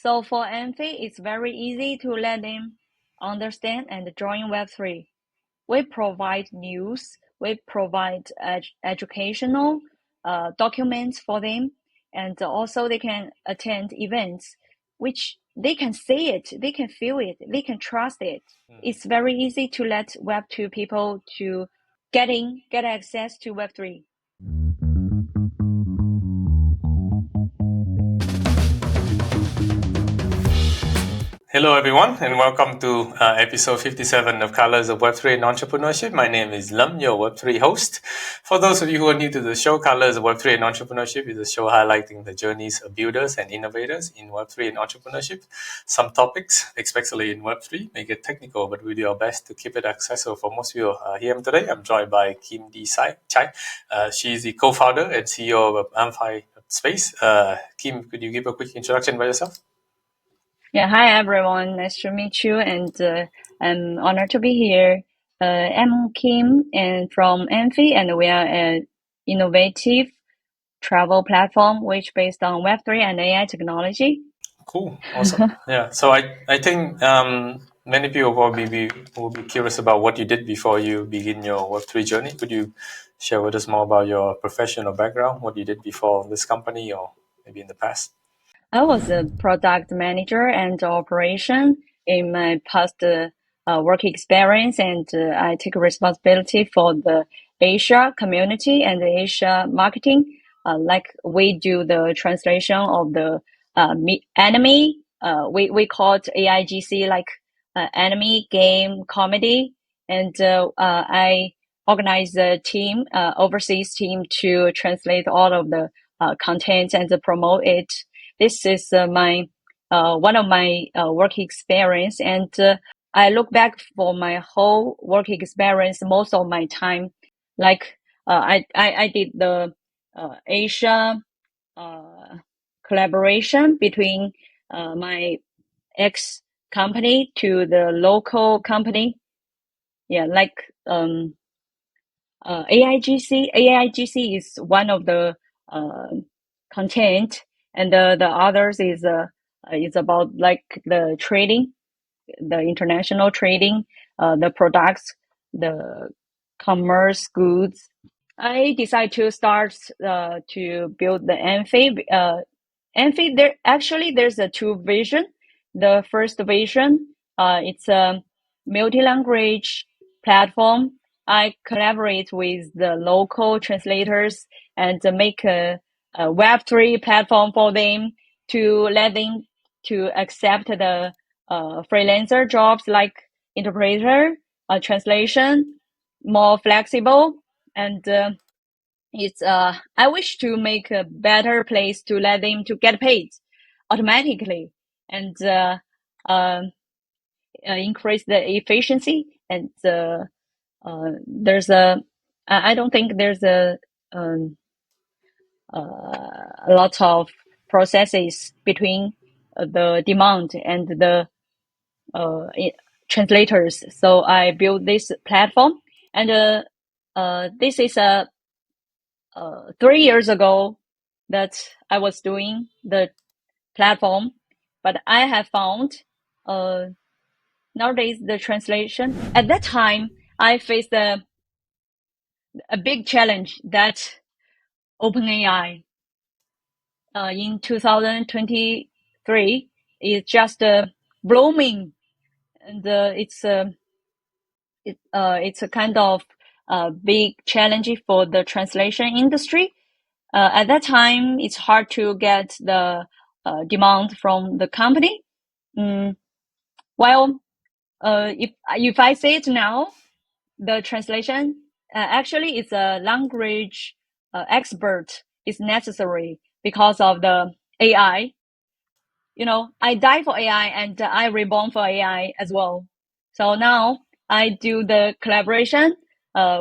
So for Amphi, it's very easy to let them understand and join Web3. We provide news, we provide educational documents for them, and also they can attend events, which they can see it, they can feel it, they can trust it. It's very easy to let Web2 people to get access to Web3. Hello, everyone, and welcome to episode 57 of Colors of Web3 and Entrepreneurship. My name is Lum, your Web3 host. For those of you who are new to the show, Colors of Web3 and Entrepreneurship is a show highlighting the journeys of builders and innovators in Web3 and entrepreneurship. Some topics, especially in Web3, may get technical, but we do our best to keep it accessible for most of you here today. I'm joined by Kim D. Chai. She is the co-founder and CEO of Amphi.Space. Kim, could you give a quick introduction by yourself? Yeah, hi everyone. Nice to meet you, and I'm honored to be here. I'm Kim, and from Amphi, and we are an innovative travel platform which based on Web3 and AI technology. Cool, awesome. Yeah, so I think many people will be curious about what you did before you begin your Web3 journey. Could you share with us more about your professional background, what you did before this company, or maybe in the past? I was a product manager and operation in my past work experience, and I take responsibility for the Asia community and the Asia marketing. Like we do the translation of the anime. We call it AIGC, like anime, game, comedy, and I organize a team, overseas team, to translate all of the content and promote it. This is my one of my work experience, and I look back for my whole work experience. Most of my time, like I did the Asia collaboration between my ex company to the local company. Yeah, like AIGC. AIGC is one of the content, and the others is about like the trading, the international trading, the products, the commerce goods. I decided to start to build the Amphi. Amphi, there's a two vision. The first vision, it's a multi-language platform. I collaborate with the local translators and make a Web3 platform for them to let them to accept the freelancer jobs like interpreter, translation, more flexible, and it's I wish to make a better place to let them to get paid automatically, and increase the efficiency. And there's a I don't think there's a lot of processes between the demand and the translators. So I built this platform, and this is 3 years ago that I was doing the platform, but I have found nowadays the translation. At that time, I faced a big challenge that OpenAI in 2023 is just blooming, and it's a kind of big challenge for the translation industry. At that time, it's hard to get the demand from the company. Well, if I say it now, the translation actually is a language expert is necessary because of the AI. You know, I die for AI and I reborn for AI as well. So now I do the collaboration,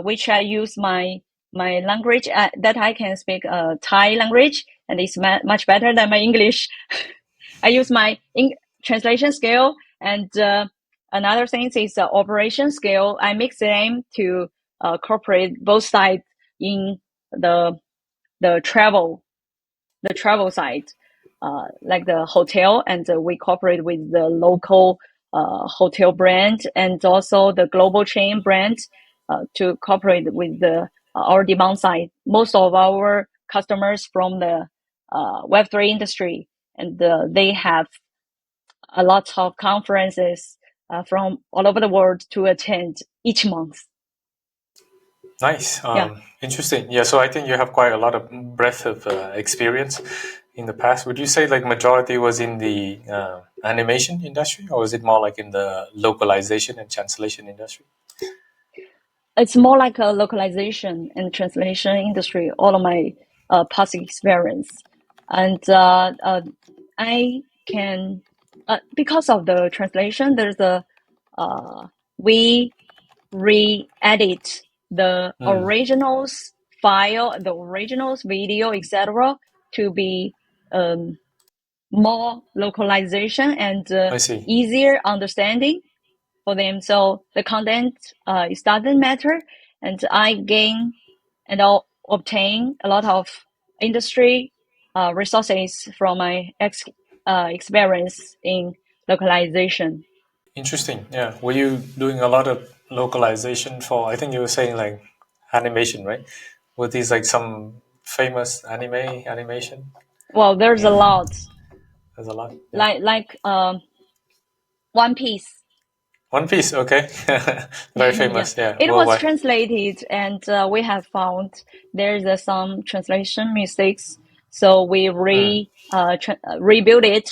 which I use my language that I can speak Thai language, and it's much better than my English. I use my translation skill, and another thing is the operation skill. I mix them to cooperate both sides in the travel side. like the hotel, and we cooperate with the local hotel brand and also the global chain brand to cooperate with our demand side. Most of our customers from the Web3 industry, and they have a lot of conferences from all over the world to attend each month. Nice. Yeah. Interesting. Yeah. So I think you have quite a lot of breadth of experience in the past. Would you say like majority was in the animation industry, or was it more like in the localization and translation industry? It's more like a localization and translation industry, all of my past experience. And I can, because of the translation, there's we re-edit the originals file, the originals video, etc., to be more localization and I see. easier understanding for them. So the content it doesn't matter, and I gain and I'll obtain a lot of industry resources from my experience in localization. Interesting. Yeah. Were you doing a lot of localization for? I think you were saying like animation, right? Were these like some famous animation? Well, there's a Yeah. lot, There's a lot. Yeah. like One Piece. One Piece. Okay. Very Yeah, famous. Yeah. it was Worldwide. translated, and we have found there's some translation mistakes, so we rebuild it.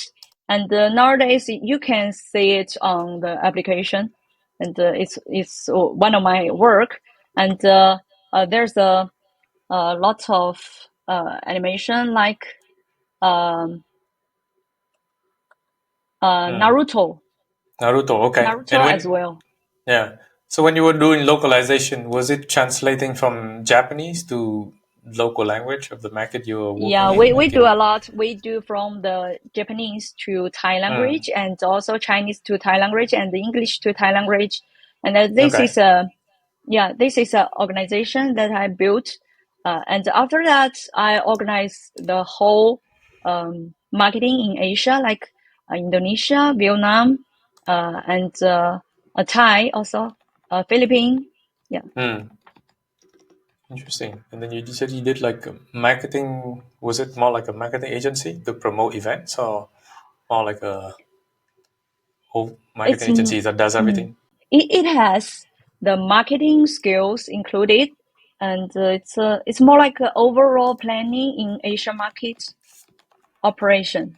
And nowadays you can see it on the application, and it's one of my work. And there's a lot of animation like um, Naruto, Naruto. Okay. And Naruto as when well. yeah. So when you were doing localization, was it translating from Japanese to local language of the market you were working Yeah, in? we Like do in a lot. We do from the Japanese to Thai mm, language, and also Chinese to Thai language, and English to Thai language. And okay. this is a organization that I built. And after that, I organize the whole marketing in Asia, like Indonesia, Vietnam, and Thai also, Philippines. Yeah. Mm, interesting. And then you said you did like marketing. Was it more like a marketing agency to promote events, or more like a whole It's marketing agency that does everything? it has the marketing skills included, and it's more like a overall planning in Asia market operation.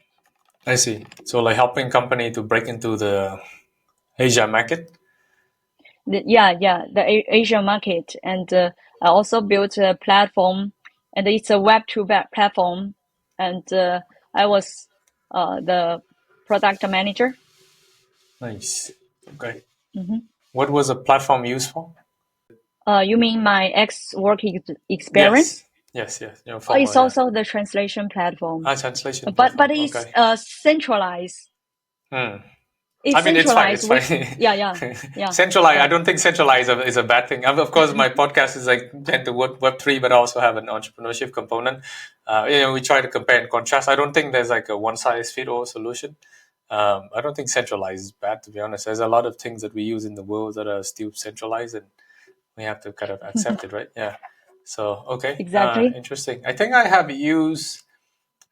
I see. So like helping company to break into the Asia market. The Asia market, and I also built a platform, and it's a Web2 platform, and I was the product manager. Nice. Okay. Hmm. What was the platform used for? You mean my ex work experience? Yes. Yes. Yes. Your It's former. Yeah. also the translation platform, Translation but platform. it's Okay. centralized. Hmm. It's I mean, it's fine. centralized. It's fine. Yeah, Centralized. I yeah. don't think centralized is a bad thing. Of course, my podcast is like tend to Web3, but I also have an entrepreneurship component. We try to compare and contrast. I don't think there's like a one size fit all solution. I don't think centralized is bad, to be honest. There's a lot of things that we use in the world that are still centralized, and we have to kind of accept it, right? Yeah. So okay, Exactly. interesting. I think I have used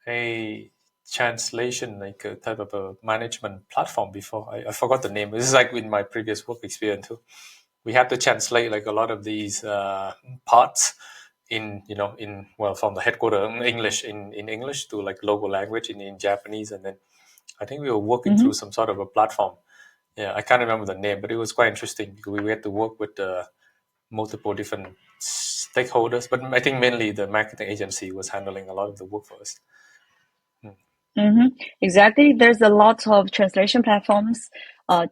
a translation, like a type of a management platform before. I forgot the name. This is like in my previous work experience too. We had to translate like a lot of these parts in from the headquarter English in English to like local language in Japanese, and then I think we were working through Hmm. some sort of a platform. Yeah, I can't remember the name, but it was quite interesting because we had to work with multiple different stakeholders. But I think mainly the marketing agency was handling a lot of the work for us. Hmm. Exactly. There's a lot of translation platforms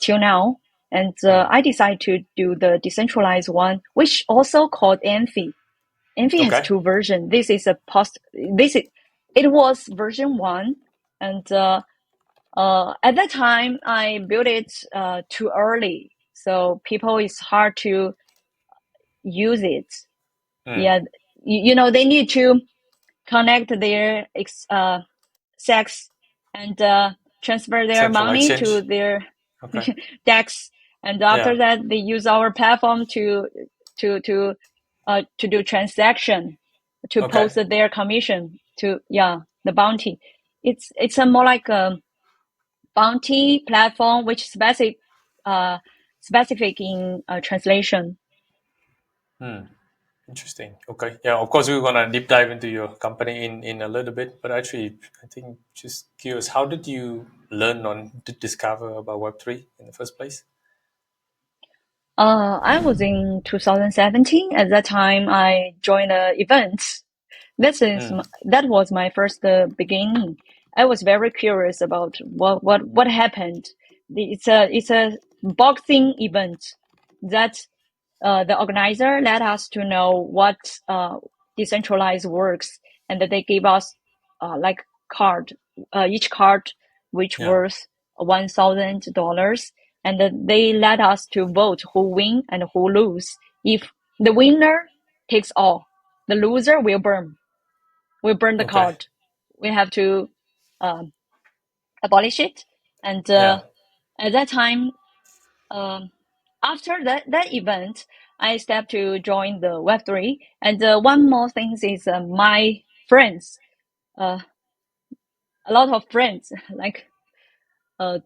till now, and Mm. I decided to do the decentralized one, which also called Amphi. Amphi has Okay. two versions. This is a post. This is it was version one, and at that time I built it too early, so people is hard to use it. Mm. Yeah, they need to connect their sex and transfer their Central money to exchange. their Okay. DEX, and after Yeah. that they use our platform to to do transaction, to Okay. post their commission to the bounty. It's a more like a bounty platform which specific in translation. Interesting. Okay. Yeah. Of course, we're gonna deep dive into your company in a little bit, but actually, I think just curious, how did you learn on to discover about Web3 in the first place? I was in 2017. At that time, I joined a event. That was my first beginning. I was very curious about what happened. It's a boxing event that the organizer let us to know what decentralized works, and that they gave us like card, each card which Yeah. worth $1,000, and they let us to vote who win and who lose. If the winner takes all, the loser will burn the Okay. card. We have to um, abolish it. And Yeah. at that time, um, after that event, I stepped to join the Web3. And one more thing is my friends, uh, a lot of friends, like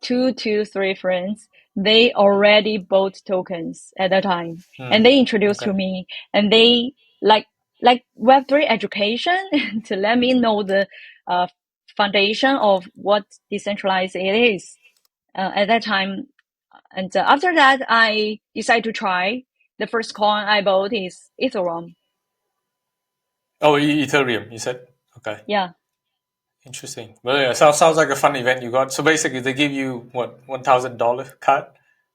two to three friends, they already bought tokens at that time, and they introduced to Okay. me, and they like Web3 education to let me know the uh, foundation of what decentralized it is at that time. And after that, I decided to try. The first coin I bought is Ethereum. Oh, Ethereum, you said? Okay. Yeah, Interesting. Well, yeah, sounds like a fun event you got. So basically, they give you what, $1,000 card,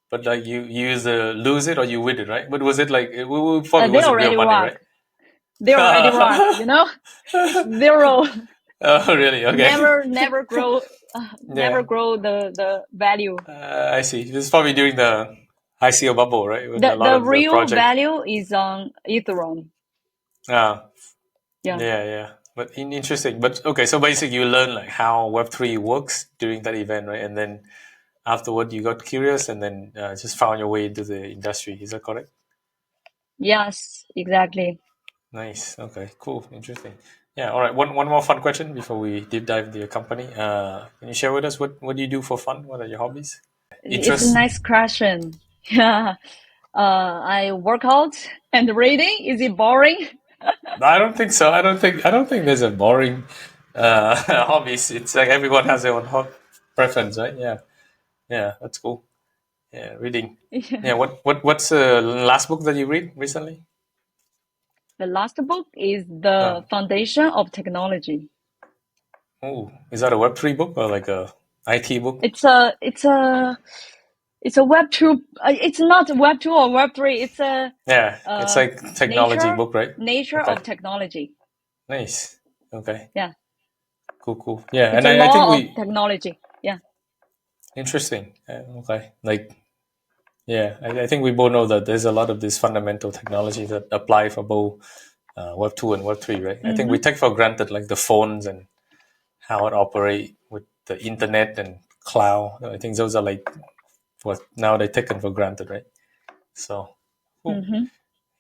but like you either lose it or you win it, right? But was it like it probably they wasn't real already money, right? rock. They already rock. It's zero. Oh, really? Okay. Never grow, never Yeah. grow the value. I see. This is probably during the ICO bubble, right? When a lot The of the real project. value is on Ethereum. Ah, Yeah. yeah, yeah. But interesting. But okay, so basically, you learn like how Web3 works during that event, right? And then afterward, you got curious and then just found your way into the industry. Is that correct? Yes, exactly. Nice. Okay. Cool. Interesting. Yeah. All right. One more fun question before we deep dive into your company. Can you share with us what do you do for fun? What are your hobbies? It's a Interests? nice question. Yeah. I work out and reading. Is it boring? I don't think so. I don't think there's a boring hobbies. It's like everyone has their own preference, right? Yeah. Yeah. That's cool. Yeah. Reading. Yeah. Yeah. What's the last book that you read recently? The last book is The Oh. Foundation of Technology. Oh. Is that a Web3 book or like a IT book? It's a Web two. It's not Web two or Web three. It's a Yeah. It's uh, like technology nature book, right? nature Okay. of technology. Nice. Okay. Yeah, Cool, cool. Yeah, it's and a I think law of we technology. Yeah. interesting. Okay, like yeah, I think we both know that there's a lot of these fundamental technologies that apply for both Web 2 and Web 3, right? I think we Mm-hmm. take for granted like the phones and how it operate with the internet and cloud. I think those are like what now they're taken for granted, right? So cool, Mm-hmm.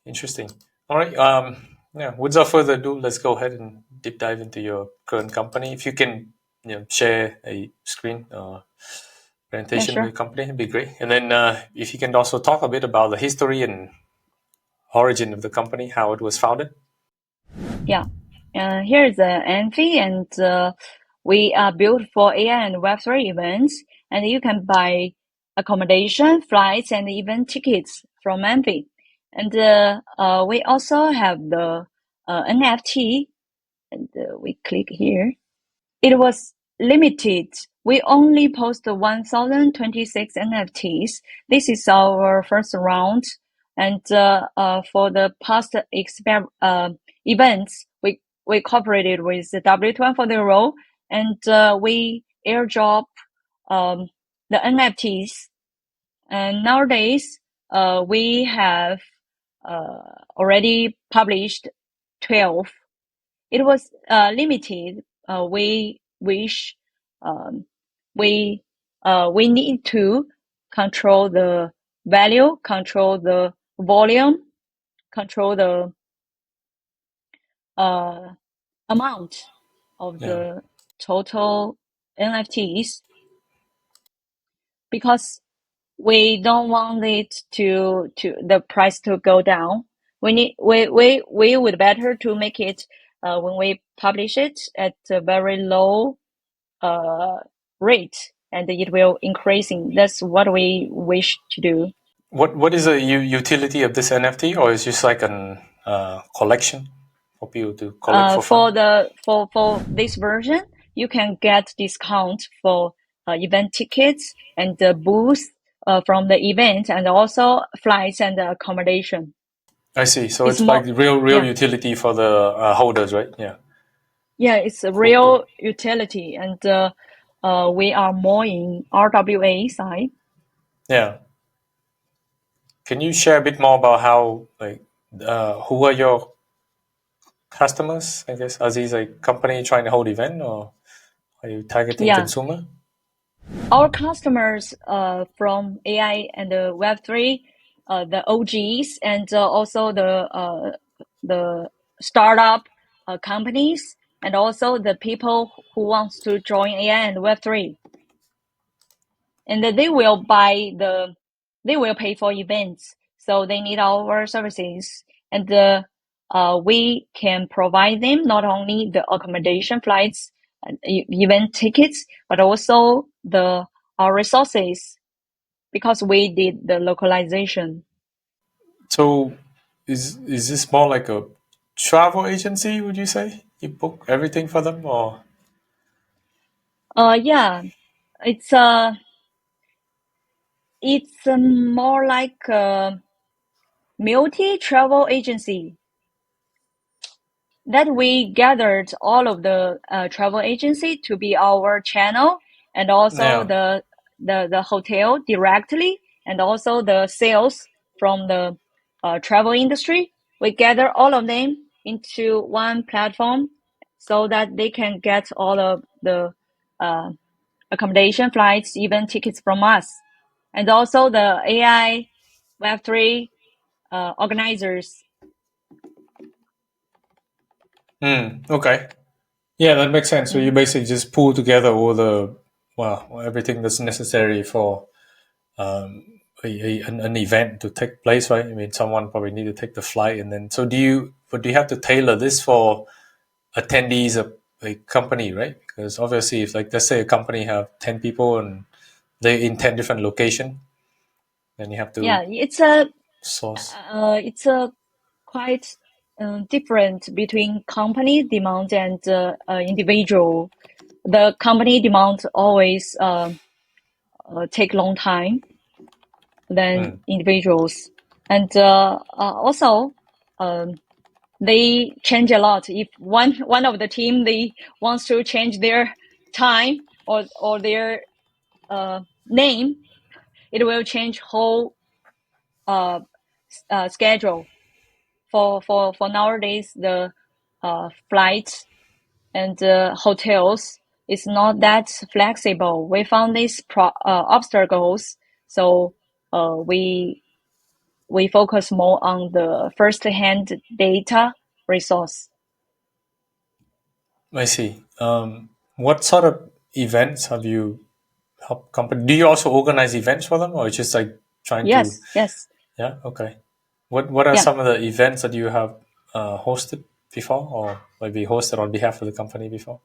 interesting. All right. Yeah. Without further ado, let's go ahead and deep dive into your current company. If you can, share a screen. Yeah, Presentation of your sure. company, it'd be great. And then if you can also talk a bit about the history and origin of the company, how it was founded. Yeah. Here is Amphi, and we are built for AI and Web3 events, and you can buy accommodation, flights, and even tickets from Amphi. And we also have the NFT, and we click here. It was limited. We only post 1,026 NFTs. This is our first round. And for the past events, we cooperated with the W240, and we airdrop um, the NFTs. And nowadays, we have already published 12. It was limited. We wish um, we need to control the value, control the volume, control the uh, amount of Yeah. the total NFTs, because we don't want it to the price to go down. We would better to make it when we publish it at a very low uh, rate, and it will increasing. That's what we wish to do. What is the utility of this NFT, or is just like an collection for people to collect for fun? For this version, you can get discount for event tickets and the booth from the event, and also flights and accommodation. I see. So It's it's like more, real yeah, utility for the holders, right? Yeah. yeah, it's a Cool. Cool. real utility, and we are more in RWA side. Yeah. Can you share a bit more about how like who are your customers? I guess are these like company trying to hold event, or are you targeting Yeah, consumer? our customers from AI and the Web3, the OGs, and also the startup companies, and also the people who wants to join AI and Web3, and they will pay for events, so they need our services, and we can provide them not only the accommodation, flights, and event tickets, but also the our resources, because we did the localization. So is this more like a travel agency? Would you say you book everything for them, or Yeah, it's more like a multi travel agency, that we gathered all of the travel agency to be our channel, and also yeah? the hotel directly, and also the sales from the travel industry. We gather all of them into one platform, so that they can get all of the uh, accommodation, flights, even tickets from us, and also the AI Web3 organizers. Okay. Yeah, that makes sense. So Yeah. you basically just pull together all the well everything that's necessary for an event to take place, right? I mean, someone probably need to take the flight, and then so do you have to tailor this for attendees of a company, right? Because obviously, if like let's say a company have 10 people and they're in 10 different location, then you have to Yeah, source. it's a quite different between company demand and individual. The company demand always take long time than Mm, individuals, and also um, they change a lot. If one of the team they wants to change their time or their name, it will change whole uh, schedule. For nowadays, the flights and hotels is not that flexible. We found these obstacles, so we focus more on the first-hand data resource. I see. What sort of events have you helped company? Do you also organize events for them, or just like trying to? Yes, yes, Yeah. Okay. What are yeah. some of the events that you have hosted before, or maybe hosted on behalf of the company before?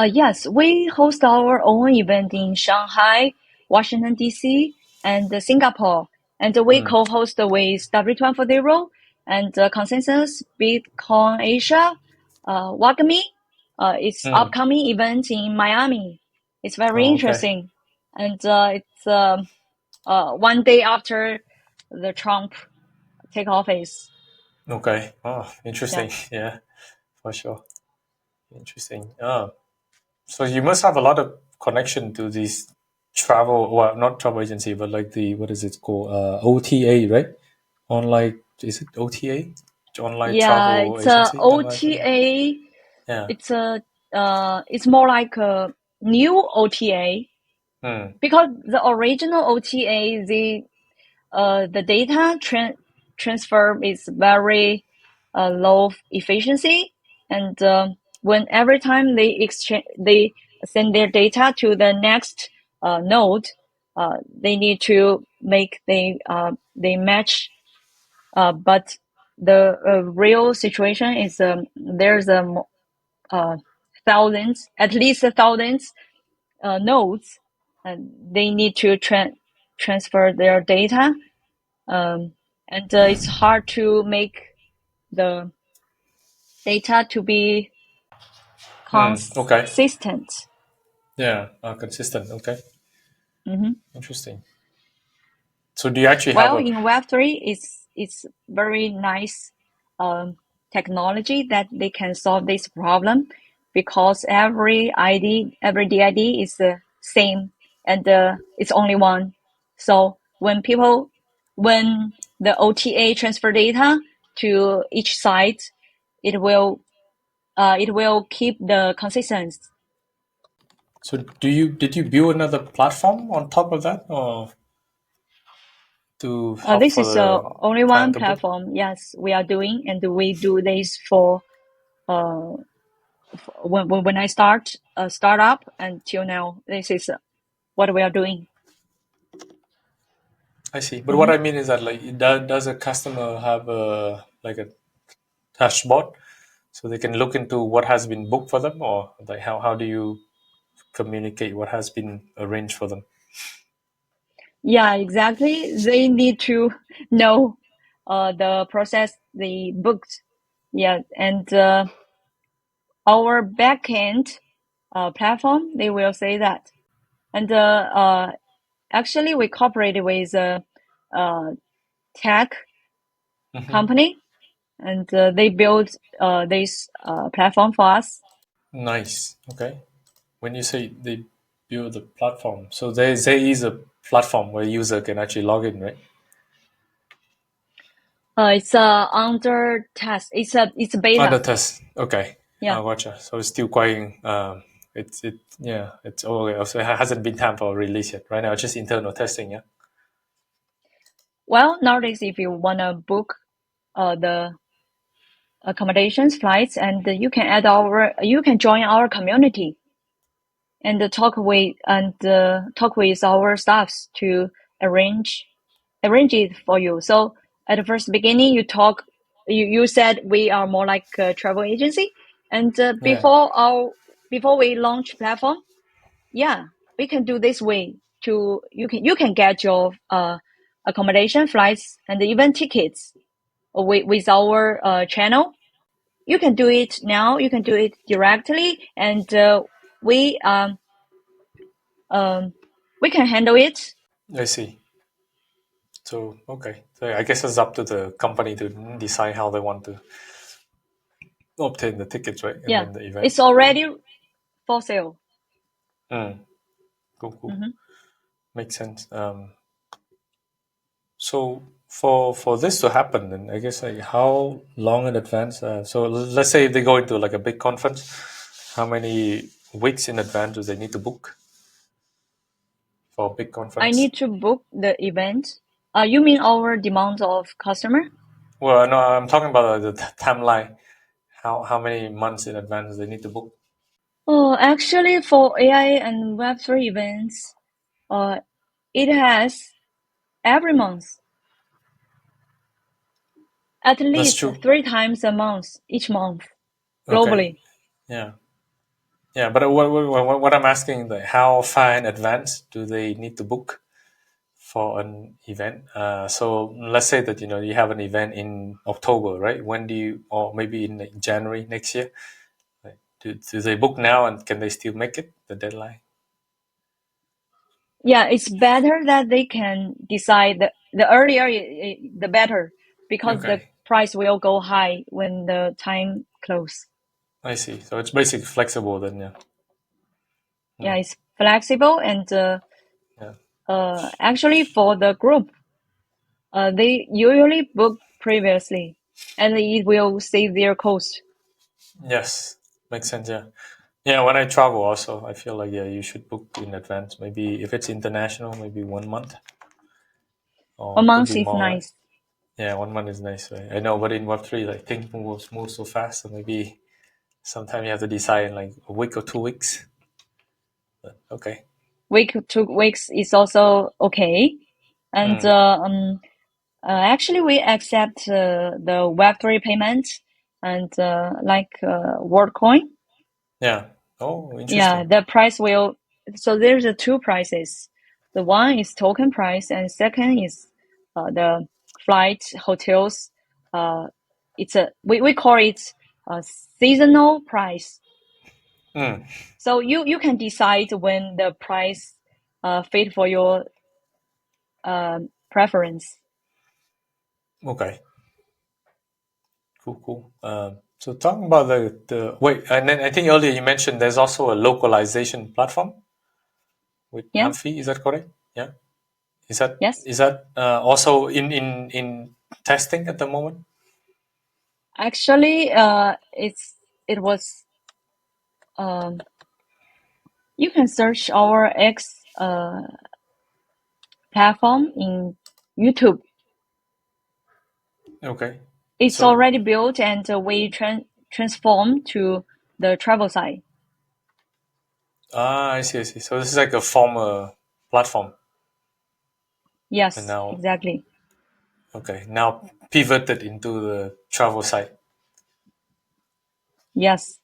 Yes, we host our own event in Shanghai, Washington, D.C., and Singapore. And we Mm, co-host with W240 and Consensus Bitcoin Asia, WAGMI. It's mm. upcoming event in Miami. It's very Oh, okay. interesting. And it's one day after the Trump take office. Okay. Oh, Yeah. interesting. Yeah, for sure. Interesting. So you must have a lot of connection to these travel, well, not travel agency, but like the what is it called? OTA, right? Online, is it OTA? Online Yeah, travel it's a agency? Am I saying? OTA. Yeah. It's more like new OTA, Hmm. because the original OTA, the data transfer is very low efficiency, and when every time they send their data to the next node, they need to make they match. But the real situation is there's thousands, at least thousands nodes, and they need to transfer their data, and it's hard to make the data to be Hmm. Okay. consistent. Yeah. Consistent. Okay. Mhm. Interesting. So do you actually have Well, a? in Web3, it's very nice um, technology that they can solve this problem, because every DID is the same, and it's only one. So when the OTA transfer data to each site, it will keep the consistency. So did you build another platform on top of that, or to help This for is the only client one to book? platform. Yes, we are doing, and we do this for uh, when I start a startup until now. This is what we are doing. I see. But what Mhm. I mean is that, like, does a customer have a like a dashboard so they can look into what has been booked for them, or like how do you communicate what has been arranged for them? Yeah, exactly. They need to know the process they booked. Yeah, and our backend platform, they will say that. And actually, we cooperated with a tech Hmm. company, and they built this platform for us. Nice. Okay. When you say they build a platform, so there is a platform where user can actually log in, right? It's under test. It's a Under beta. test. Okay. Yeah. Gotcha. So it's still quite. Yeah. It's okay. So it hasn't been time for release yet. Right now, it's just internal testing. Yeah. Well, nowadays, if you wanna book the accommodations, flights, and you can join our community and talk with our staffs to arrange arrange it for you. So at the first beginning, you said we are more like a travel agency, and Yeah. before we launch platform, yeah, we can do this way. To you can get your accommodation, flights, and even tickets with our channel. You can do it now. You can do it directly, and we um um we can handle it. I see. So okay. So I guess it's up to the company to decide how they want to obtain the tickets, right? And Yeah, then the event. it's already for sale. Mm. Cool. Cool. Hmm. Makes sense. So for this to happen, then I guess, like, how long in advance? So let's say if they go into like a big conference, how many weeks in advance do they need to book for a big I conference? need to book the event. You mean our demand of customer? Well, no, I'm talking about the timeline. How many months in advance they need to book? Oh, actually, for AI and Web3 events, uh, it has every month, at That's least true. 3 times a month, each month, Okay. globally. Yeah. Yeah. But what I'm asking, like, how far in advance do they need to book for an event? So let's say that you have an event in October, right? When do you, or maybe in, like, January next year? Like, do they book now, and can they still make it the deadline? Yeah, it's better that they can decide the earlier, the better, because the Okay, price will go high when the time close. I see. So it's basically flexible then, yeah. Yeah, Hmm. it's flexible, and Yeah. actually for the group, they usually book previously, and it will save their cost. Yes, makes sense. Yeah. Yeah, when I travel also, I feel like, yeah, you should book in advance. Maybe if it's international, maybe 1 month A or could month be is more, right? nice. Yeah, 1 month is nice, right? I know, but in Web3, like things move so fast, so maybe sometimes you have to decide in like a week or 2 weeks. But okay. Week 2 weeks is also okay. And Mm, actually, we accept the Web3 payment and like WorldCoin. yeah. Oh, Yeah, interesting. the price will. So there's two prices. The one is token price, and second is the flight hotels. Uh, it's a we call it a seasonal price. Mm, So you can decide when the price fit for your preference. okay. Cool, cool. So talking about the wait, and then I think earlier you mentioned there's also a localization platform with Yeah. Amphi. Is that correct? Yeah. Is that Yes. is that also in testing at the moment? Actually, it was um, you can search our X platform in YouTube. Okay. It's So already built and we transform to the travel side. I see, I see. So this is like a former platform, and Yes, now exactly. okay, now pivoted into the travel side. Yes.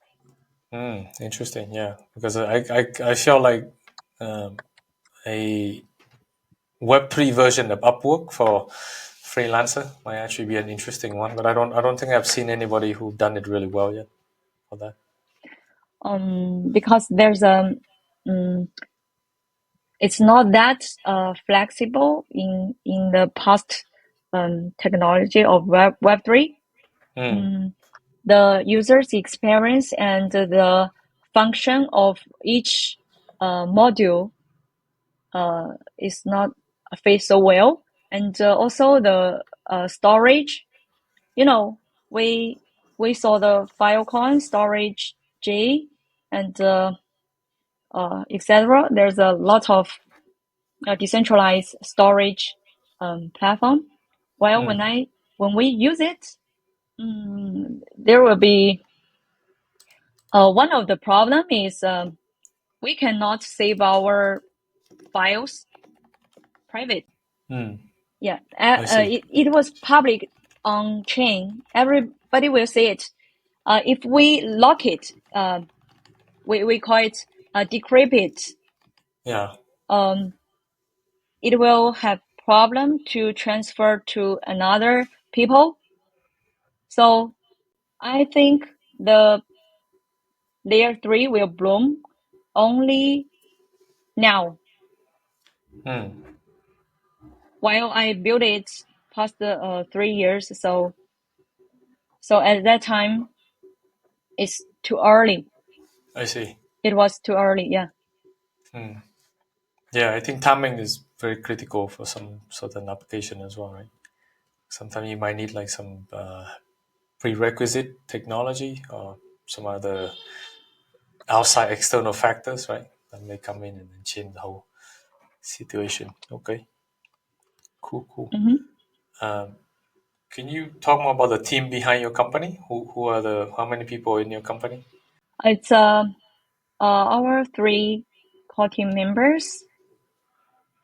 Interesting, yeah, because I feel like um, a Web3 version of Upwork for freelancer might actually be an interesting one, but I don't think I've seen anybody who done it really well yet for that. Because there's um, it's not that flexible in the past technology of Web3. Hmm. Mm, the user's experience and the function of each module is not fit so well, and also the storage. You know, we we saw the Filecoin storage J and etc. There's a lot of decentralized storage platform. Well, Hmm. when we use it, there will be one of the problem is we cannot save our files private. Hmm. Yeah, I see. it was public on chain. Everybody will see it. If we lock it, we call it decrypt it. Yeah, Um, it will have problem to transfer to another people. So I think the layer 3 will bloom only now. hmm. While I built it past the 3 years, so at that time it's too early. I see. It was too early. Yeah. Hmm. Yeah, I think timing is very critical for some certain application as well, right? Sometimes you might need like some prerequisite technology or some other outside external factors, right? That may come in and then change the whole situation. Okay, cool, cool. Mm-hmm. Um, can you talk more about the team behind your company? Who are the how many people in your company? It's our three core team members.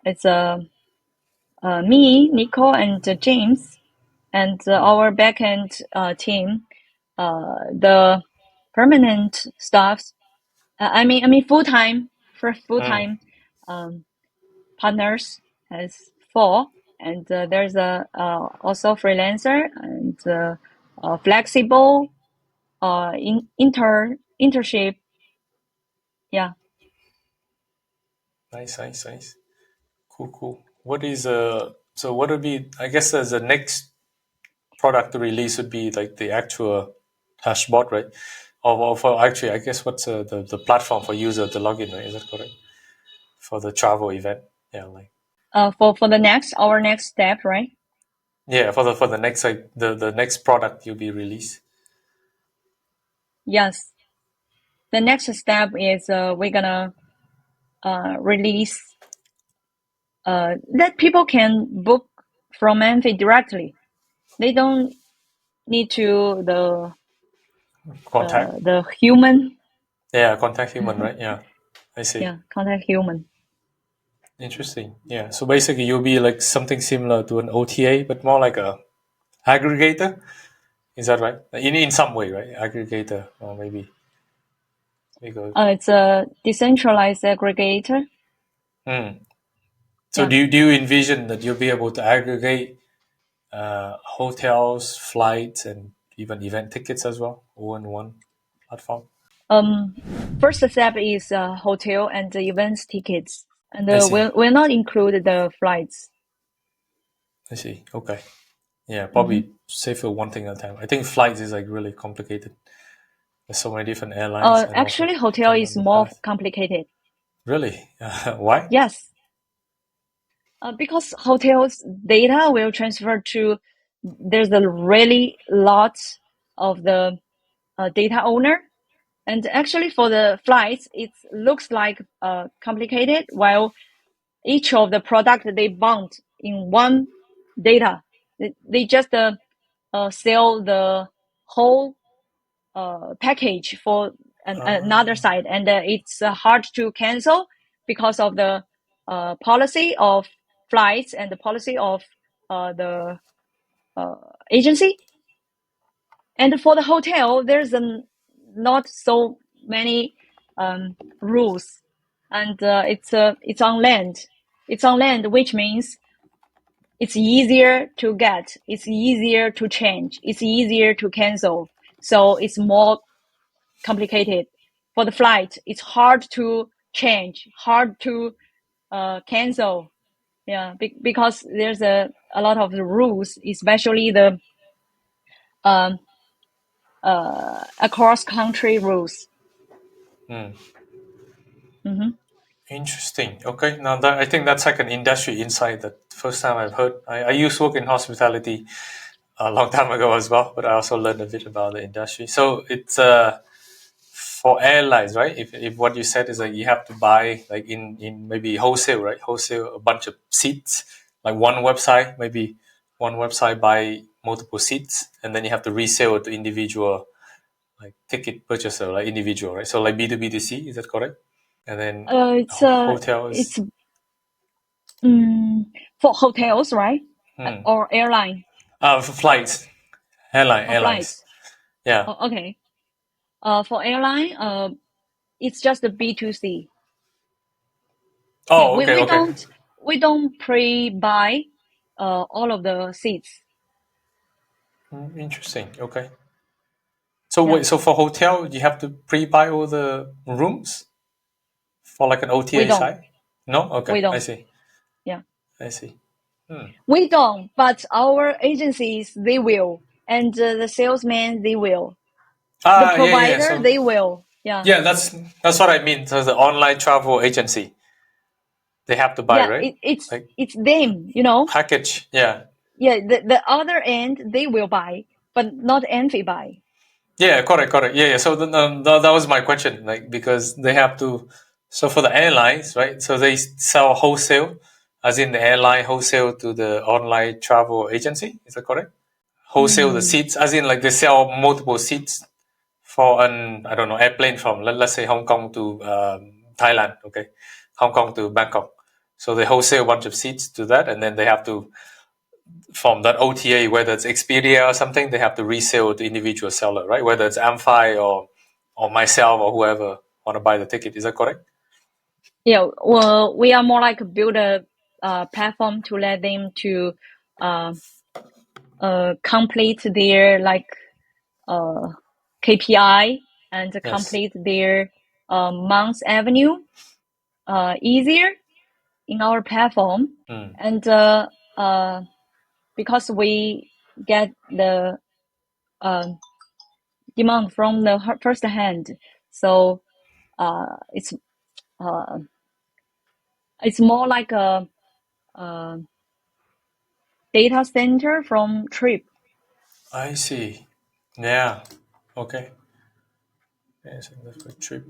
It's me, Nico, and James, and Hmm. our backend team. The permanent staffs. I mean full Hmm. time um, partners has four, and there's a also freelancer and flexible internship. Yeah. Nice, nice, nice. Cool, cool. What is so what would be I guess as the next product to release would be like the actual dashboard, right? Or for actually, I guess what's the platform for user to log in, right? Is that correct? For the travel event, yeah, like For the next our next step, right? yeah, for the next like the next product you'll be released. Yes. the next step is we're gonna release that people can book from Amphi directly. They don't need to Contact. the human. Yeah, contact human, right? Yeah, I see. Yeah, contact human. Interesting. Yeah. So basically, you'll be like something similar to an OTA, but more like a aggregator. Is that right? In some way, right? Aggregator, or maybe because. It's a decentralized aggregator. Hmm. So Yeah. do you envision that you'll be able to aggregate hotels, flights, and even event tickets as well, all in one platform? Um, First step is hotel and the events tickets, and I see. we'll not include the flights. I see. Okay. Yeah, Mm-hmm. probably safer one thing at a time. I think flights is like really complicated. There's so many different airlines and also Actually, hotel depending is on the more path. complicated. Really? Why? Yes, because hotels data will transfer to. There's a really lot of the data owner, and actually for the flights, it looks like complicated. While each of the product they bound in one data, they just sell the whole package for another side, and it's hard to cancel because of the policy of flights and the policy of the uh, agency. And for the hotel, there's not so many rules, and it's on land. It's on land, which means it's easier to get, it's easier to change, it's easier to cancel. So it's more complicated. For the flight, it's hard to change, hard to cancel. Yeah, because there's a lot of the rules, especially the um, across country rules. Hmm. Mm-hmm. Interesting. Okay. Now that I think that's like an industry insight that first time I've heard. I used to work in hospitality a long time ago as well, but I also learned a bit about the industry. So it's for airlines, right? If what you said is like you have to buy like in maybe wholesale, right? Wholesale a bunch of seats, like one website, maybe one website buy multiple seats, and then you have to resell it to individual like ticket purchaser, like individual, right? So like B2B2C, is that correct? And then hotels, It's for hotels, right? Or airline for flights, or airlines. flights. Yeah. Oh, okay. For airline, it's just a B2C. Yeah, Oh, okay, okay. we don't pre-buy all of the seats. Interesting. Okay. So Yeah, wait, so for hotel, you have to pre-buy all the rooms for like an we OTA don't. site? No? Okay, We I don't. see. Yeah, I see. we don't. But our agencies they will, and the salesmen they will. The Ah, yeah, yeah, yeah. provider So they will. Yeah, yeah, that's what I mean. So the online travel agency, they have to buy, yeah. right? Like It's them. You know. package. Yeah. Yeah, the other end they will buy, but not Amphi buy. Yeah, correct, correct. Yeah, yeah. So that was my question, like because they have to. So for the airlines, right? So they sell wholesale, as in the airline wholesale to the online travel agency. Is that correct? Wholesale the Mm, seats, as in like they sell multiple seats for an I don't know airplane from let's say Hong Kong to Thailand. Okay, Hong Kong to Bangkok. So they wholesale a bunch of seats to that, and then they have to from that OTA, whether it's Expedia or something, they have to resell to individual seller, right? Whether it's Amphi or myself or whoever want to buy the ticket. Is that correct? yeah, well, we are more like build a platform to let them to uh, complete their like uh, KPI and Yes. complete their month avenue easier in our platform. Mm, And because we get the uh, demand from the first hand, so uh, it's uh, it's more like a data center from Trip. I see. Yeah. Okay. Yes, that's a trip.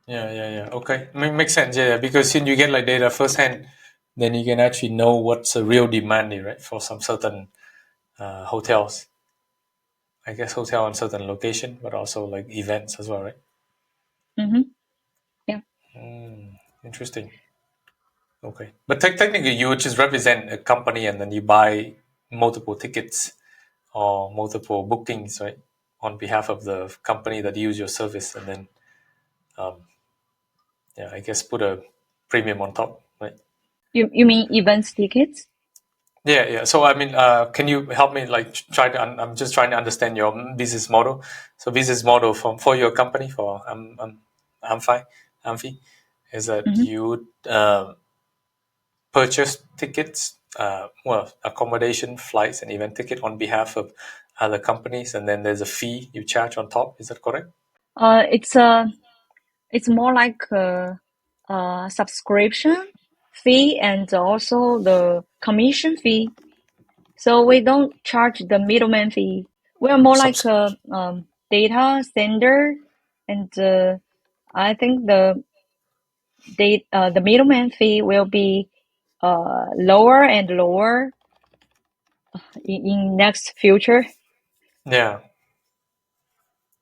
Yeah. Okay, makes sense. Yeah, because when you get like data firsthand, then you can actually know what's a real demand, right, for some certain hotels. I guess hotel on certain location, but also like events as well, right? Mm-hmm. Yeah. Interesting. Okay, but technically, you would just represent a company, and then you buy multiple tickets or multiple bookings, right, on behalf of the company that use your service, and then yeah, I guess put a premium on top, right? You mean events tickets? Yeah. So I mean, can you help me like try to? I'm just trying to understand your business model. So business model for your company for Amphi, Amphi, is that Mm-hmm. you purchase tickets, well, accommodation, flights, and event ticket on behalf of other companies, and then there's a fee you charge on top. Is that correct? It's more like a subscription fee and also the commission fee. So we don't charge the middleman fee. We are more like Subs- a data sender, and I think the middleman fee will be lower and lower in next future. yeah,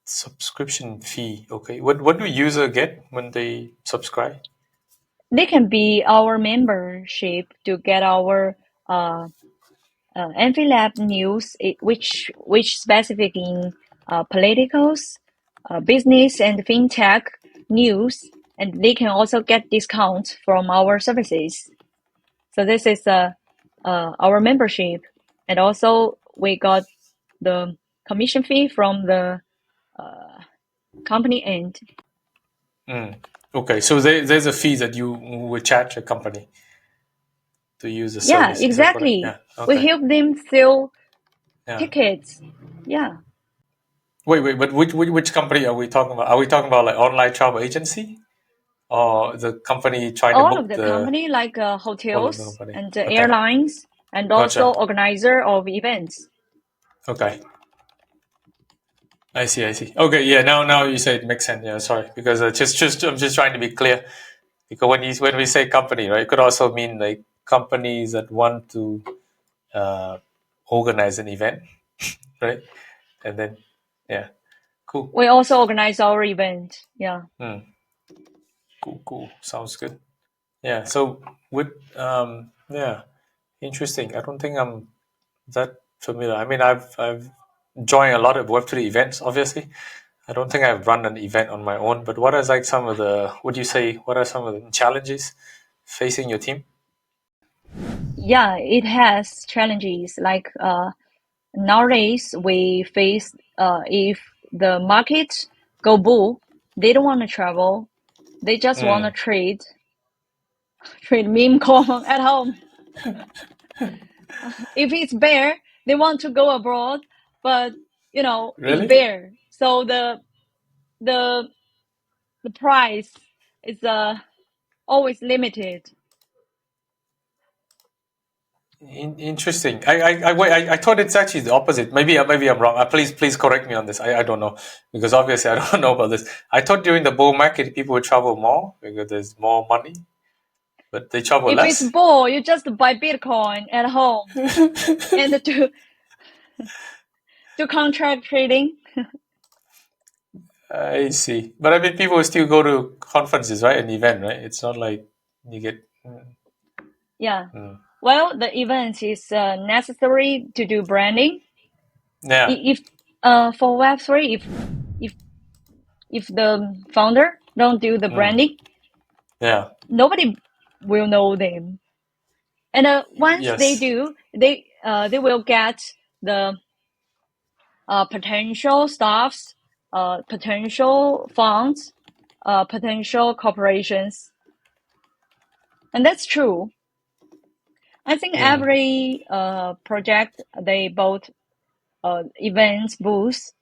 subscription fee. Okay, what do user get when they subscribe? They can be our membership to get our AmphiLab news, which specific in politicals, business and fintech news, and they can also get discounts from our services. So this is our membership, and also we got the commission fee from the company end. Mm. Okay, so there's a fee that you would charge a company to use the Yeah, service. Is that correct? exactly. Yeah. We Okay. help them sell Yeah. tickets. Yeah, Wait. But which company are we talking about? Are we talking about like online travel agency or the company trying to all of book the the company like all of the hotels company? and Okay. airlines and also Gotcha. organizer of events. Okay. I see. Okay. Yeah. Now you say it makes sense. Yeah. Sorry, because just I'm just trying to be clear because when we say company, right, it could also mean like companies that want to uh, organize an event, right? And then yeah, cool. We also organize our event. Yeah. Hmm. Cool. Sounds good. Yeah. So with yeah, interesting. I don't think I'm that familiar. I mean, I've joined a lot of Web3 events. Obviously, I don't think I've run an event on my own. But what are like some of the? Would you say what are some of the challenges facing your team? Yeah, it has challenges like nowadays we face if the market go bull, they don't want to travel. They just want to Mm. trade meme coin at home. If it's bear, they want to go abroad, but it's Really? bear. So the the price is always limited. Interesting. I thought it's actually the opposite. Maybe I'm wrong. Please correct me on this. I don't know because obviously I don't know about this. I thought during the bull market people would travel more because there's more money, but they travel If it's less. bull, you just buy Bitcoin at home and to contract trading. I see. But I mean, people will still go to conferences, right? An event, right? It's not like you get. Yeah. Mm. Well, the event is necessary to do branding. Yeah. If for Web3, if if the founder don't do the Mm. branding, Yeah. nobody will know them. And once they Yes. do, they will get the potential staffs, potential funds, potential corporations, and that's true. I think Mm. every project they bought events booths,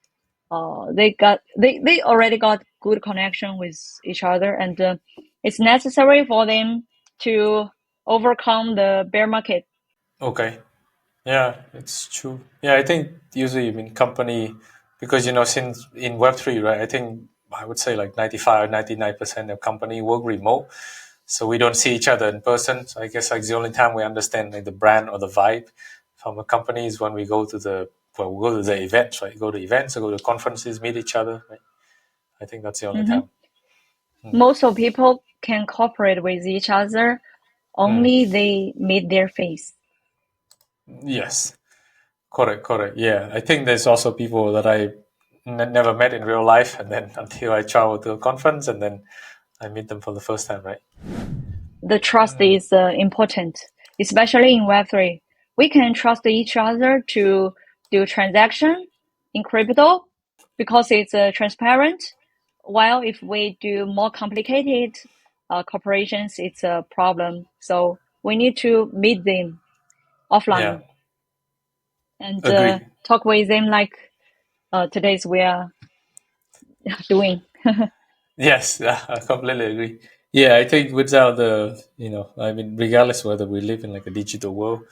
they already got good connection with each other, and it's necessary for them to overcome the bear market. Okay. Yeah, it's true. Yeah, I think usually you mean company because since in Web3, right? I think I would say like 95, 99% of company work remote. So we don't see each other in person. So I guess like the only time we understand like the brand or the vibe from a company is when we go to we go to the events, right? Go to events or go to conferences, meet each other. Right? I think that's the only Mm-hmm. time. Most of people can cooperate with each other Mm. only they meet their face. Yes, correct, correct. Yeah, I think there's also people that I never met in real life, and then until I travel to a conference, and then I meet them for the first time, right? The trust is important, especially in Web3. We can trust each other to do transaction in crypto because it's transparent. While if we do more complicated corporations, it's a problem. So we need to meet them Yeah, offline and agree. talk with them like today's we are doing. Yes, I completely agree. Yeah, I think without I mean, regardless whether we live in like a digital world,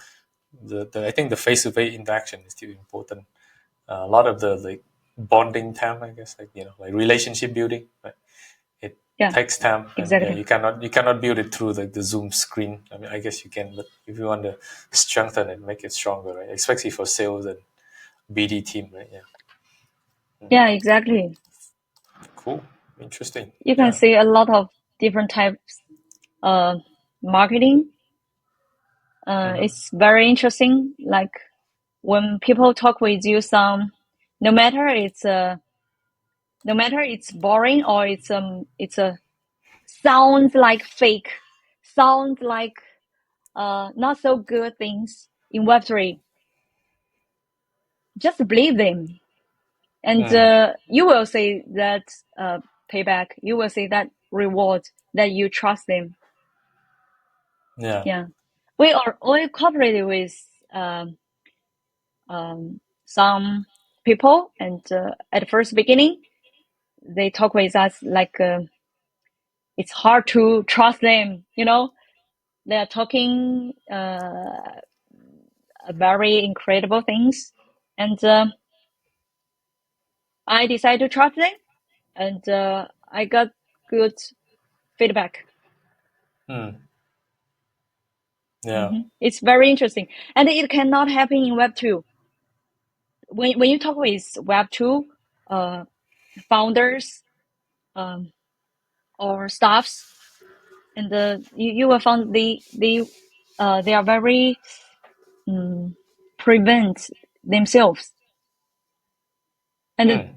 I think the face-to-face interaction is still important. A lot of the like bonding time, I guess, like like relationship building, right? It Yeah, takes time, and yeah, exactly. you cannot build it through like the Zoom screen. I mean, I guess you can, but if you want to strengthen it, make it stronger, right? Especially for sales and BD team, right? Yeah, Yeah, exactly. cool, interesting. You can Yeah. see a lot of different types uh, marketing. Hmm. It's very interesting. Like when people talk with you, no matter it's no matter it's boring or it's a sounds like fake, sounds like not so good things in Web3. Just believe them, and Mm. you will see that payback. You will see that reward that you trust them. Yeah. Yeah, we cooperated with um, some people, and at the first beginning, they talk with us like it's hard to trust them. You know, they are talking very incredible things, and I decided to trust them, and I got good feedback. Mm. Yeah. It's very interesting, and it cannot happen in Web2. When you talk with Web2 uh, founders um, or staffs, and you will find they are very prevent themselves, and Mm.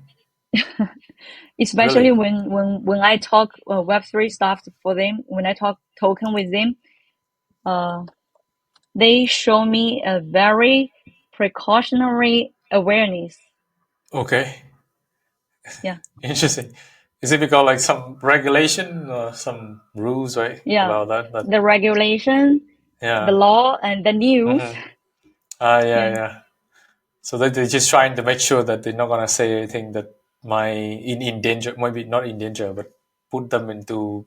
especially Really? when I talk Web3 stuff for them, when I talk token with them, uh, they show me a very precautionary awareness. Okay. Yeah, Interesting. Is it because like some regulation or some rules, right, yeah, about that? That the regulation, the yeah. law, and the news. Mm-hmm. Ah, yeah, Yeah, yeah. So they're just trying to make sure that they're not gonna say anything that might in danger, maybe not in danger, but put them into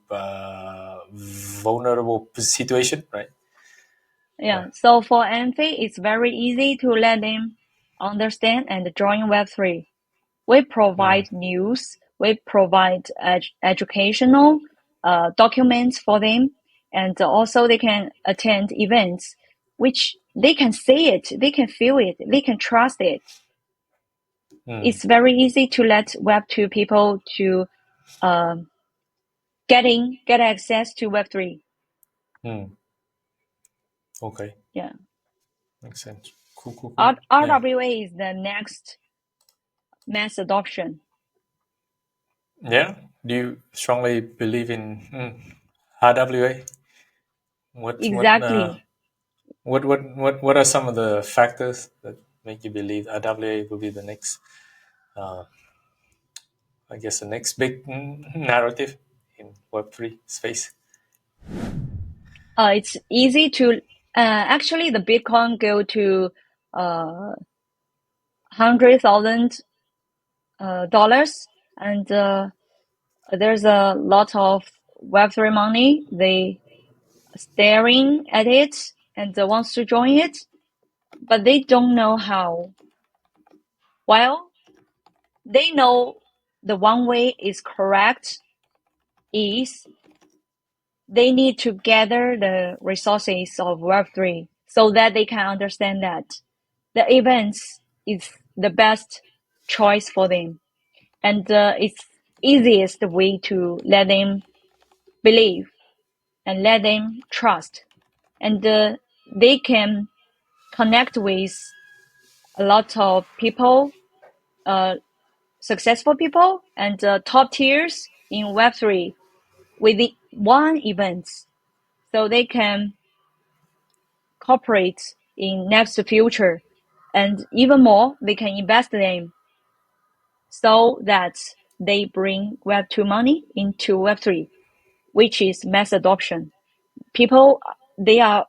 vulnerable situation, right? Yeah. yeah. So for Amphi, it's very easy to let them understand and join Web3. We Mm. provide news, we provide educational documents for them, and also they can attend events, which they can see it, they can feel it, they can trust it. Mm. It's very easy to let Web2 people to um, get access to Web3. Mm. Okay, Yeah, makes sense. Cool, cool, cool. Yeah, RWA is the next mass adoption. yeah. Do you strongly believe in RWA? What what uh, Exactly. what are some of the factors that make you believe RWA will be the next, uh, I guess, the next big narrative in Web3 space? It's easy to actually the Bitcoin go to 100,000 dollars, and there's a lot of Web3 money. They staring at it and wants to join it, but they don't know how. Well, they know the one way is correct is they need to gather the resources of Web3 so that they can understand that the events is the best choice for them. And it's easiest way to let them believe and let them trust. And they can connect with a lot of people, successful people and top tiers in Web3 with the one event. So they can cooperate in next future, and even more, they can invest them so that they bring Web2 money into Web3, which is mass adoption. People, they are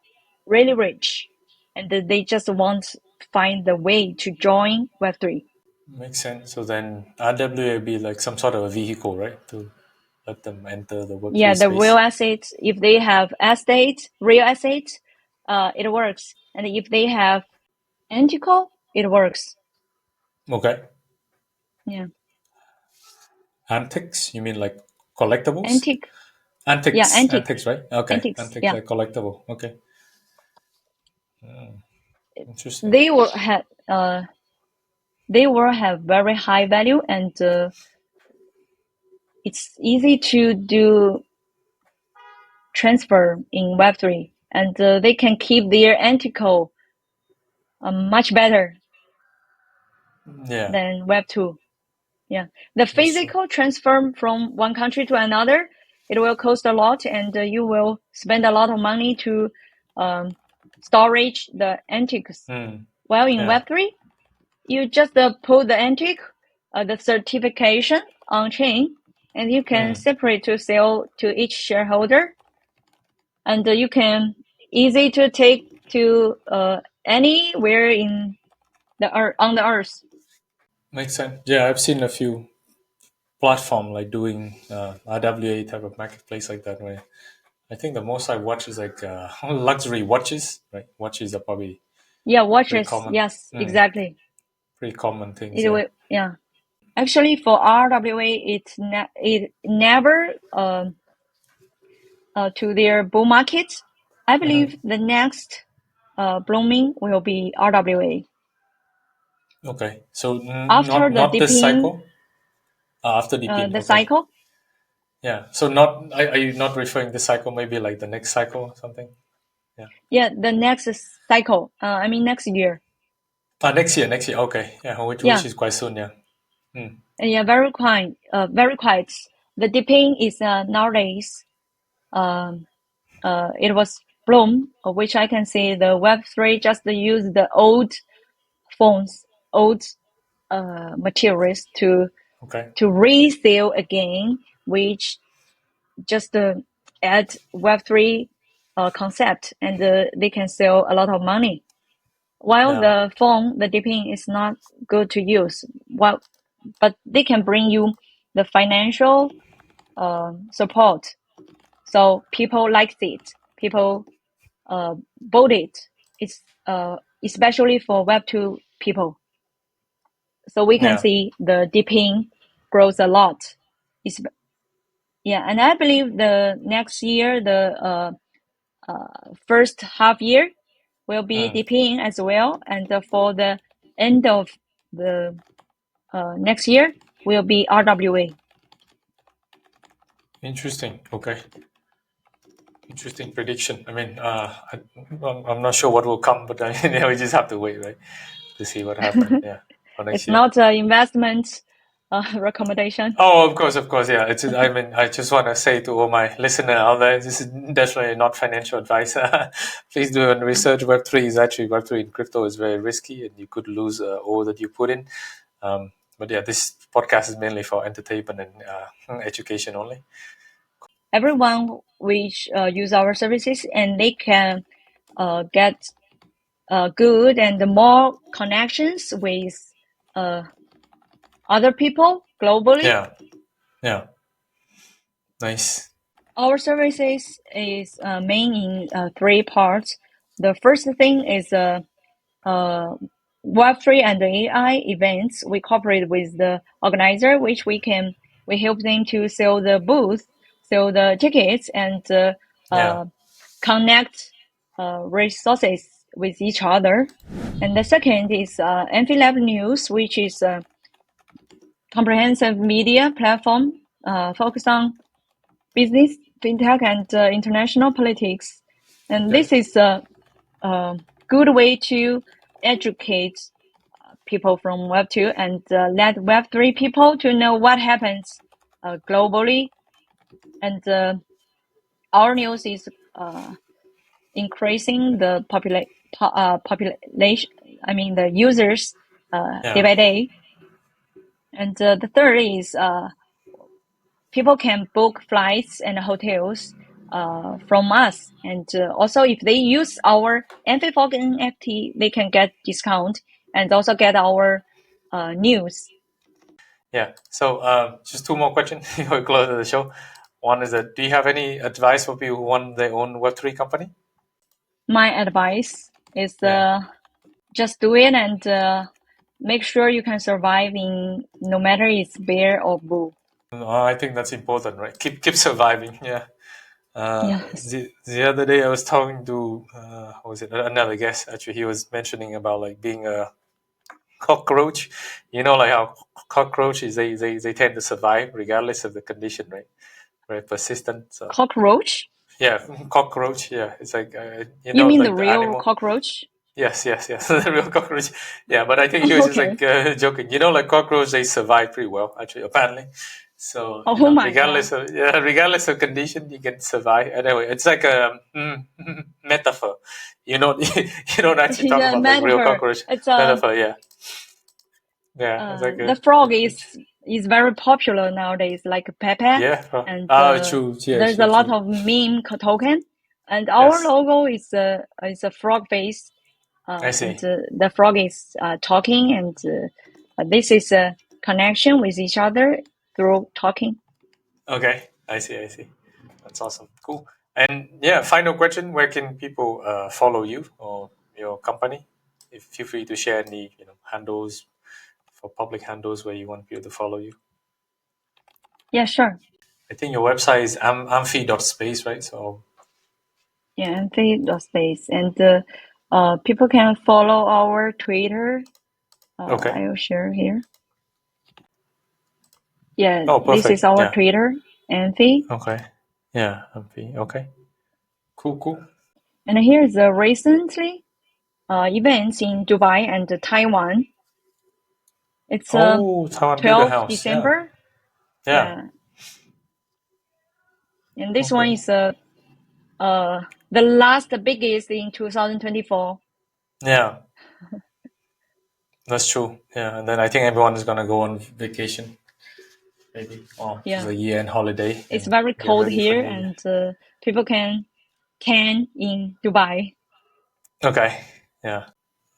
really rich and they just want to find the way to join Web3. Makes sense. So then RWA would be like some sort of a vehicle, right? To let them enter the Yeah, Web3 the real space. estate, if they have estate, real estate, it works. And if they have antical, it works. Okay. Yeah. Antics? You mean like collectibles? Antique. Yeah, Antics. antique. Antics, right? Okay. Antiques. Antics Yeah. like collectible. Okay. Interesting. They will have very high value, and it's easy to do transfer in Web3, and they can keep their antical much better Yeah, than Web2. Yeah, the that's true. physical transfer from one country to another, it will cost a lot, and you will spend a lot of money to um, storage the antiques. While in Yeah. Web3, you just put the antique, the certification on chain, and you can separate to sell to each shareholder, and you can easy to take to anywhere in the earth, on the earth. Makes sense. Yeah, I've seen a few platform like doing RWA type of marketplace like that where I think the most I watch is like luxury watches, right? Watches are probably Yeah, pretty watches. common. Yes, exactly. Pretty common things, It yeah. will. Yeah. Actually, for RWA, it never to their bull market. I believe the next blooming will be RWA. Okay, so After the not this dipping, cycle. After DPing, the okay, cycle, yeah. So not are you not referring this cycle? Maybe like the next cycle or something? Yeah. yeah, the next cycle, I mean next year. Next year, next year. Okay, yeah, which Yeah, is quite soon. Yeah. yeah, very quiet, very quiet. The dipping is nowadays, um, it was bloom, which I can say the Web3 just use the old phones, old materials Okay. to resell again, which just add Web3 concept, and they can sell a lot of money. While Yeah. the phone, the dipping is not good to use. Well, but they can bring you the financial support. So people like it. People bought it. It's especially for Web2 people. So we can Yeah. see the dipping grows a lot. It's, yeah, and I believe the next year, the first half year will be dipping as well, and for the end of the next year will be RWA. Interesting. Okay. Interesting prediction. I mean, I'm not sure what will come, but I mean, we just have to wait, right, to see what happens. Yeah, for next It's year. not an investment recommendation. Oh, of course, of course. Yeah, it's. I mean, I just want to say to all my listener out there, this is definitely not financial advice. Please do your research. Web3 in crypto is very risky, and you could lose all that you put in. But yeah, this podcast is mainly for entertainment and education only. Everyone which use our services, and they can get good and more connections with other people globally. Yeah, yeah, nice. Our services is main in three parts. The first thing is Web3 and AI events, we cooperate with the organizer, which we help them to sell the booth, sell the tickets, and Yeah. connect resources with each other. And the second is AmphiLab News, which is a comprehensive media platform focused on business, fintech, and international politics. And Okay. this is a good way to educate people from Web2 and let Web3 people to know what happens globally. And our news is increasing the population, I mean the users day Yeah. by day. And the third is people can book flights and hotels from us. And also if they use our Amphifog NFT, they can get discount and also get our news. Yeah. So just two more questions before we close the show. One is that do you have any advice for people who want their own Web3 company? My advice is Yeah. just do it and make sure you can survive in no matter it's bear or bull. I think that's important, right? Keep surviving. Yeah. Yes. The other day I was talking to what was it, another guest actually. He was mentioning about like being a cockroach. You know, like how cockroaches they tend to survive regardless of the condition, right? Very persistent. So Cockroach? yeah, cockroach. Yeah, it's like You mean the like the real animal. cockroach? Yes, the real cockroach. Yeah, but I think he was just Okay. like joking. You know, like cockroach, they survive pretty well, actually, apparently. So Oh my God. regardless of condition, you can survive. Anyway, it's like a metaphor. You know, you don't actually talk Yeah, about like real metaphor. cockroach. It's Metaphor, yeah, yeah. It's like the a frog is very popular nowadays, like Pepe, yeah. and True. Yeah, there's a true, lot true. of meme token, and our Yes, logo is a frog face, I and see. the frog is talking, and this is a connection with each other through talking. Okay, I see. That's awesome. Cool. And yeah, final question: where can people follow you or your company? If feel free to share any handles for public handles where you want people to follow you. Yeah, sure. I think your website is amphi.space, right? So Yeah, Amphi.Space, and people can follow our Twitter. okay. I will share here. Yeah, Oh, this is perfect. our Yeah. Twitter, Amphi. Okay. Yeah, Amphi. Okay. Cool. And here's the recently events in Dubai and Taiwan. It's Oh, Taiwan Builder 12th House. Yeah. December. Yeah. Yeah, and this one Okay. is the last biggest in 2024. Yeah, that's true. Yeah, and then I think everyone is gonna go on vacation, maybe, or Yeah, the year-end holiday, it's and very get cold ready for here, New Year. and people can tan in Dubai. Okay. Yeah,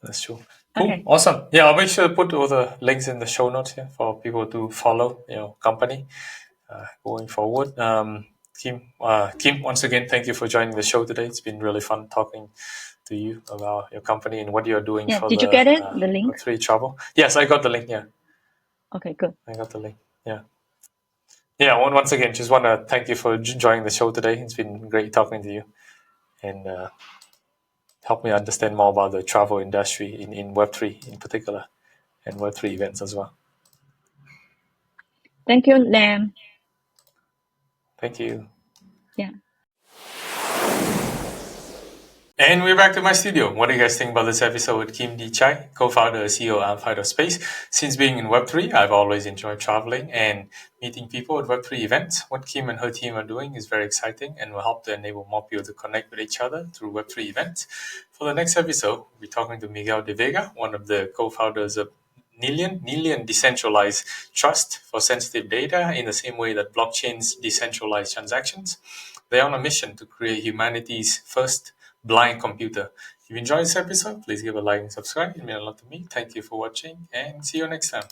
that's true. Cool. Okay. Awesome. Yeah, I'll make sure to put all the links in the show notes here for people to follow your company going forward. Kim, once again, thank you for joining the show today. It's been really fun talking to you about your company and what you're doing Yeah, for did you the get it? The link? Web3 travel. Yes, I got the link. Yeah, Okay, good. I got the link. Yeah. Yeah, once again, just want to thank you for joining the show today. It's been great talking to you and help me understand more about the travel industry in Web3 in particular and Web3 events as well. Thank you, Lam. Thank you. Yeah. And we're back to my studio. What do you guys think about this episode with Kim D. Chai, co-founder and CEO of Amphi.Space? Since being in Web3, I've always enjoyed traveling and meeting people at Web3 events. What Kim and her team are doing is very exciting and will help to enable more people to connect with each other through Web3 events. For the next episode, we'll be talking to Miguel de Vega, one of the co-founders of Nilian Decentralized Trust for sensitive data in the same way that blockchains decentralize transactions. They're on a mission to create humanity's first blind computer. If you enjoyed this episode, please give a like and subscribe. It means a lot to me. Thank you for watching and see you next time.